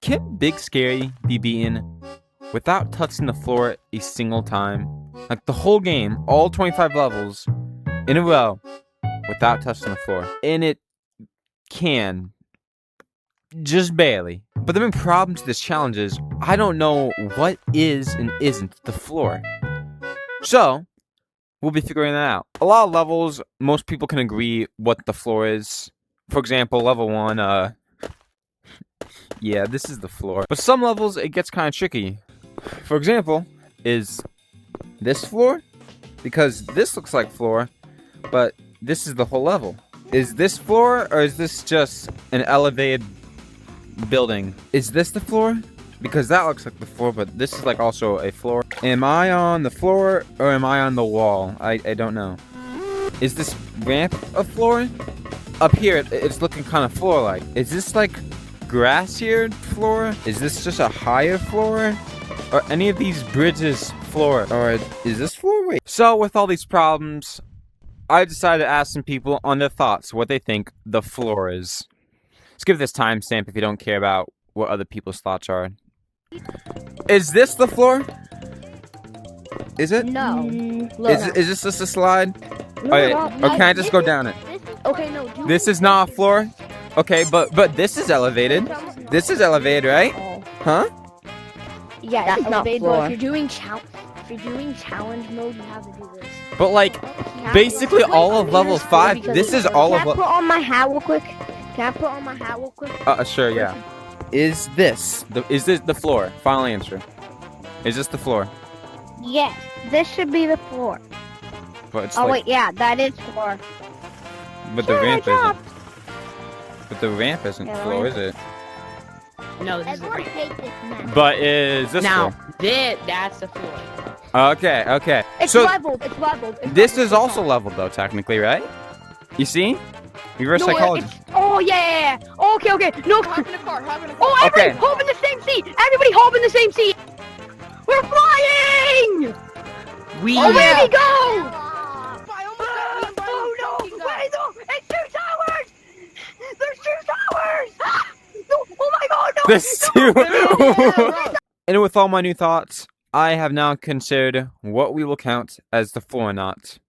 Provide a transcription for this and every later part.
Can Big Scary be beaten without touching the floor a single time? Like the whole game, all 25 levels in a row without touching the floor. And it can. Just barely. But the main problem to this challenge is I don't know what is and isn't the floor. So, we'll be figuring that out. A lot of levels, most people can agree what the floor is. For example, level 1, yeah, this is the floor. But some levels, it gets kind of tricky. For example, is this floor? Because this looks like floor, but this is the whole level. Is this floor, or is this just an elevated building? Is this the floor? Because that looks like the floor, but this is like also a floor. Am I on the floor, or am I on the wall? I don't know. Is this ramp a floor? Up here, it's looking kind of floor-like. Is this like grassier floor? Is this just a higher floor? Are any of these bridges floor? Or is this floor? Wait. So with all these problems, I decided to ask some people on their thoughts, what they think the floor is. Let's give this timestamp if you don't care about what other people's thoughts are. Is this the floor? Is it? No. Is this just a slide? No, or can I just go down it? Okay, no. This is not a floor? Okay, but this is elevated. This is elevated, right? Huh? Yeah, That's it's not elevated, floor. but if you're doing challenge mode, you have to do this. But like, basically all of level 5, this is all of Can I put on my hat real quick? Can I put on my hat real quick? sure, yeah. Is this the floor? Final answer. Is this the floor? Yes, this should be the floor. But it's Oh like, wait, yeah, that is floor. but the Sure, ramp job. isn't. But the ramp isn't Yeah, floor, right. is it? No, this is the Everyone ramp. hates this map. But is this Now, floor? that's the floor. Okay. It's So leveled. It's leveled. It's this leveled, is it's also not. leveled though, technically, right? You see? Reverse No, psychology. Oh yeah. Okay. No. Hop in a car, hop in a car. Oh, everybody Okay. hop in the same seat. Everybody hop in the same seat. We're flying. We Oh, where we go? I almost got me and Brian Oh no! fucking got Wait, no! It's 2 towers! There's 2 towers! Ah! No! Oh my god, no! This too. And with all my new thoughts, I have now considered what we will count as the floor or not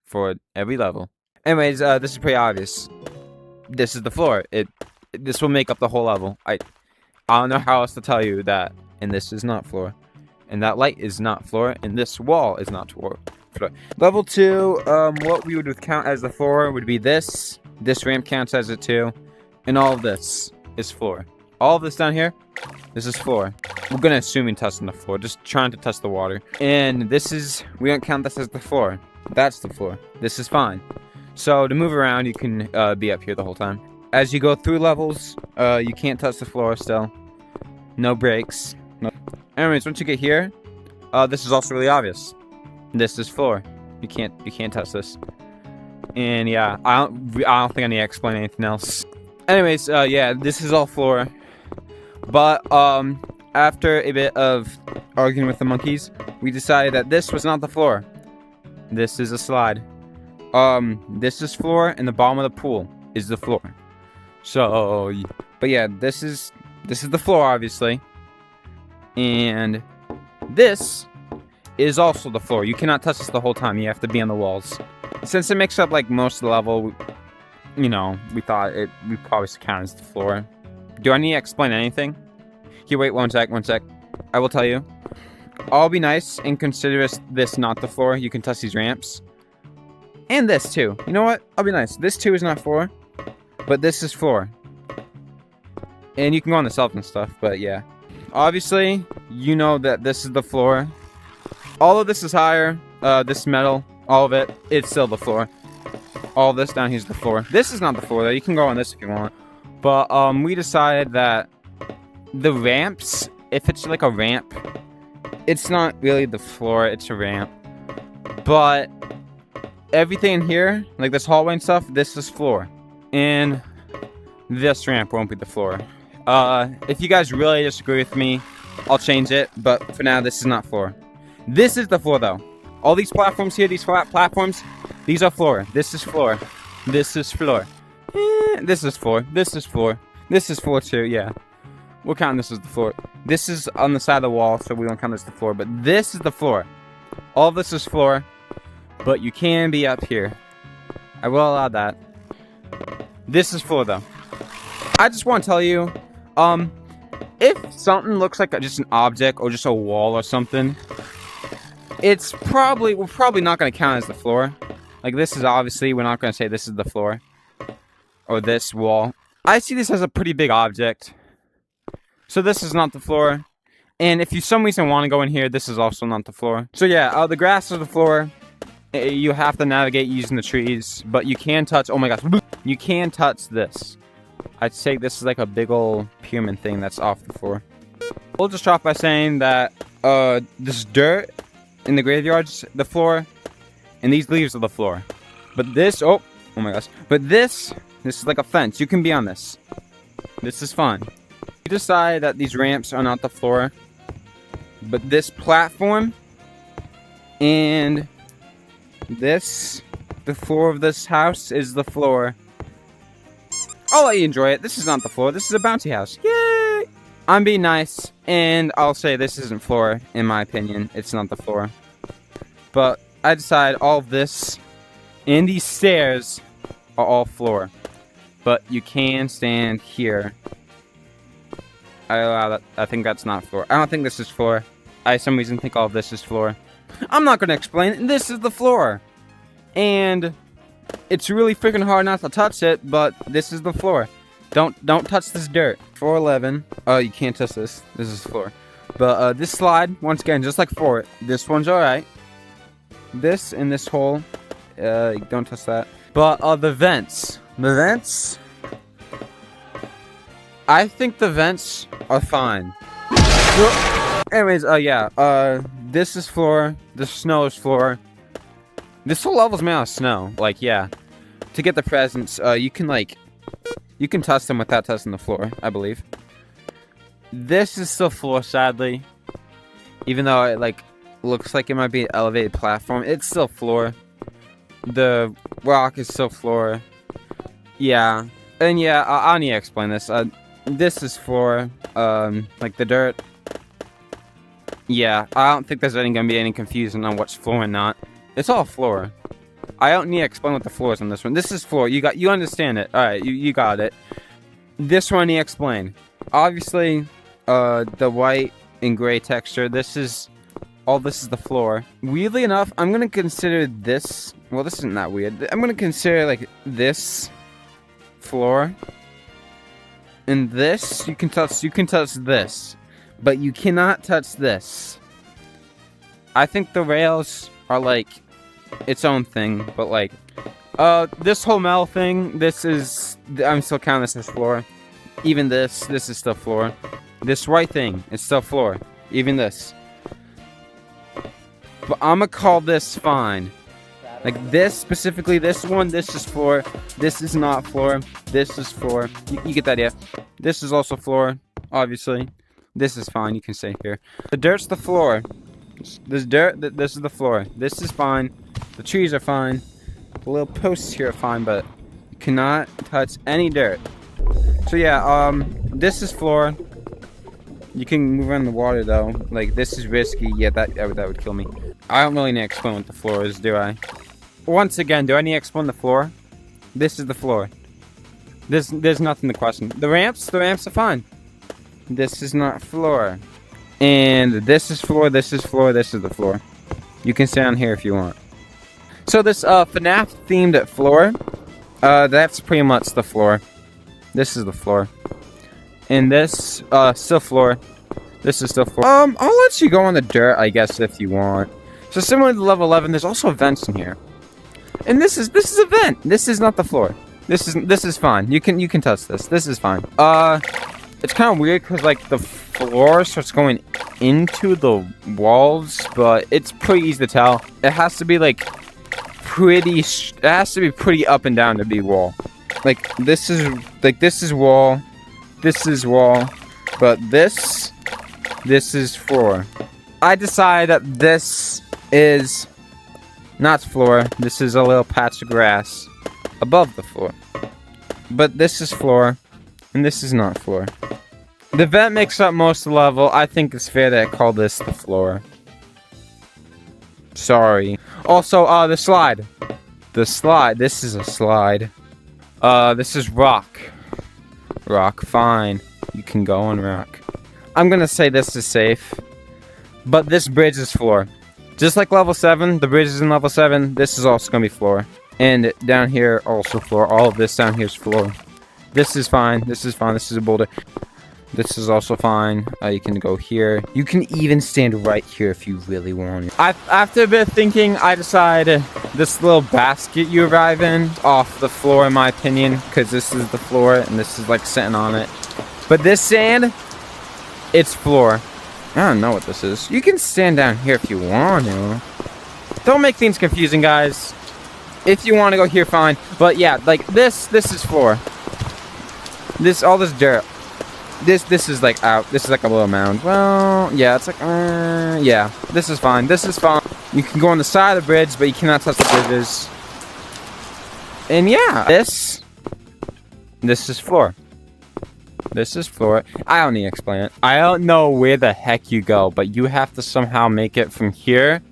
for every level. Anyways, this is pretty obvious. This is the floor. This will make up the whole level. I don't know how else to tell you that. And this is not floor. And that light is not floor. And this wall is not floor. Level 2, what we would count as the floor would be this. This ramp counts as it too. And all of this is floor. All of this down here, this is floor. We're gonna assume you're touching the floor, just trying to touch the water. And this is, we don't count this as the floor. That's the floor. This is fine. So to move around, you can be up here the whole time. As you go through levels, you can't touch the floor still. No breaks. No. Anyways, once you get here, this is also really obvious. This is floor. You can't touch this. And yeah, I don't think I need to explain anything else. Anyways, yeah, this is all floor. But after a bit of arguing with the monkeys, we decided that this was not the floor. This is a slide. This is floor, and the bottom of the pool is the floor. So, but yeah, this is the floor, obviously. And this is also the floor. You cannot touch this the whole time. You have to be on the walls. Since it makes up like most of the level, you know, we thought we probably should count as the floor. Do I need to explain anything? Here, wait, one sec. I will tell you. I'll be nice and consider this not the floor. You can touch these ramps. And this too. You know what? I'll be nice. This too is not floor. But this is floor. And you can go on the shelf and stuff, but yeah. Obviously, you know that this is the floor. All of this is higher. This metal, all of it, it's still the floor. All this down here is the floor. This is not the floor though. You can go on this if you want. But we decided that the ramps, if it's like a ramp, it's not really the floor, it's a ramp. But everything in here, like this hallway and stuff, this is floor. And this ramp won't be the floor. If you guys really disagree with me, I'll change it. But for now, this is not floor. This is the floor though. All these platforms here, these flat platforms, these are floor. This is floor. This is floor. This is floor. This is floor. This is floor too, yeah. we'll count this as the floor. This is on the side of the wall, so we won't count this as the floor. But this is the floor. All this is floor, but you can be up here. I will allow that. This is floor, though. I just want to tell you, if something looks like just an object or just a wall or something, we're probably not going to count as the floor. Like, this is obviously, we're not going to say this is the floor. Or this wall. I see this as a pretty big object. So this is not the floor. And if you some reason want to go in here, this is also not the floor. So yeah, the grass is the floor. You have to navigate using the trees. But you can touch, oh my gosh. You can touch this. I'd say this is like a big old pyramid thing that's off the floor. We'll just start off by saying that this dirt in the graveyard's the floor. And these leaves are the floor. But this, oh my gosh. But this is like a fence. You can be on this. This is fine. You decide that these ramps are not the floor. But this platform and this, the floor of this house is the floor. I'll let you enjoy it. This is not the floor. This is a bouncy house. Yay! I'm being nice, and I'll say this isn't floor, in my opinion. It's not the floor. But I decide all of this and these stairs are all floor. But you can stand here. I allow that. I think that's not floor. I don't think this is floor. I, for some reason, think all of this is floor. I'm not going to explain it. This is the floor. And it's really freaking hard not to touch it, but this is the floor. Don't touch this dirt. 411. Oh, you can't touch this. This is floor. But this slide, once again, just like floor, this one's alright. This and this hole, don't touch that. But the vents. The vents, I think the vents are fine. Anyways, yeah, this is floor. The snow is floor. This whole level's made out of snow. Like, yeah. To get the presents, you can touch them without touching the floor, I believe. This is still floor, sadly. Even though it, looks like it might be an elevated platform, it's still floor. The rock is still floor. Yeah. And yeah, I need to explain this. This is floor. Like the dirt. Yeah, I don't think there's gonna be any confusion on what's floor and not. It's all floor. I don't need to explain what the floor is on this one. This is floor. You understand it. Alright, you got it. This one I need to explain. Obviously, the white and gray texture, this is the floor. Weirdly enough, I'm gonna consider this, well, this isn't that weird. I'm gonna consider, this floor. And this, you can touch this. But you cannot touch this. I think the rails are, its own thing. But, this whole metal thing, I'm still counting this as floor. Even this is still floor. This white thing is still floor. Even this. But I'm gonna call this fine. This, specifically this one, this is floor. This is not floor. This is floor. You get the idea. This is also floor, obviously. This is fine. You can stay here. The dirt's the floor. This dirt, this is the floor. This is fine. The trees are fine. The little posts here are fine, but you cannot touch any dirt. So yeah, this is floor. You can move around the water though. This is risky. Yeah, that would kill me. I don't really need to explain what the floor is, do I? Once again, do I need to explain the floor? This is the floor. There's nothing to question. The ramps are fine. This is not floor. And this is floor, this is floor, this is the floor. You can stay on here if you want. So this FNAF themed floor, that's pretty much the floor. This is the floor. And this, still floor. This is still floor. I'll let you go on the dirt, I guess, if you want. So similar to level 11, there's also vents in here. And this is a vent. This is not the floor. This is fine. You can touch this. This is fine. It's kind of weird because the floor starts going into the walls, but it's pretty easy to tell. It has to be pretty up and down to be wall. This is wall, this is wall, but this is floor. I decide that this is not floor. This is a little patch of grass above the floor. But this is floor, and this is not floor. The vent makes up most of the level. I think it's fair to call this the floor. Sorry. Also, the slide. The slide. This is a slide. This is rock. Rock, fine. You can go on rock. I'm gonna say this is safe. But this bridge is floor. Just like level 7, the bridge is in level 7, this is also gonna be floor. And down here, also floor. All of this down here is floor. This is fine. This is fine. This is a boulder. This is also fine. You can go here. You can even stand right here if you really want to. After a bit of thinking, I decided this little basket you arrive in off the floor, in my opinion, because this is the floor and this is like sitting on it. But this sand, it's floor. I don't know what this is. You can stand down here if you want to. Don't make things confusing, guys. If you want to go here, fine. But yeah, like this is floor. All this dirt. This is like out. This is like a little mound. Well, yeah, it's like, yeah. This is fine. This is fine. You can go on the side of the bridge, but you cannot touch the bridges. And yeah, this is floor. This is floor. I don't need to explain it. I don't know where the heck you go, but you have to somehow make it from here,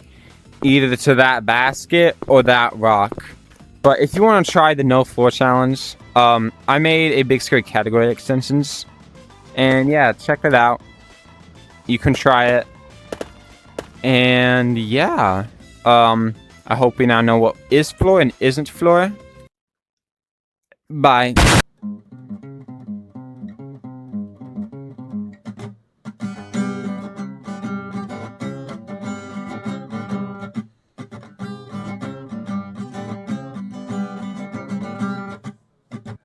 either to that basket or that rock. But if you want to try the no floor challenge, I made a big scary category extensions. And yeah, check it out. You can try it. And yeah, I hope we now know what is floor and isn't floor. Bye.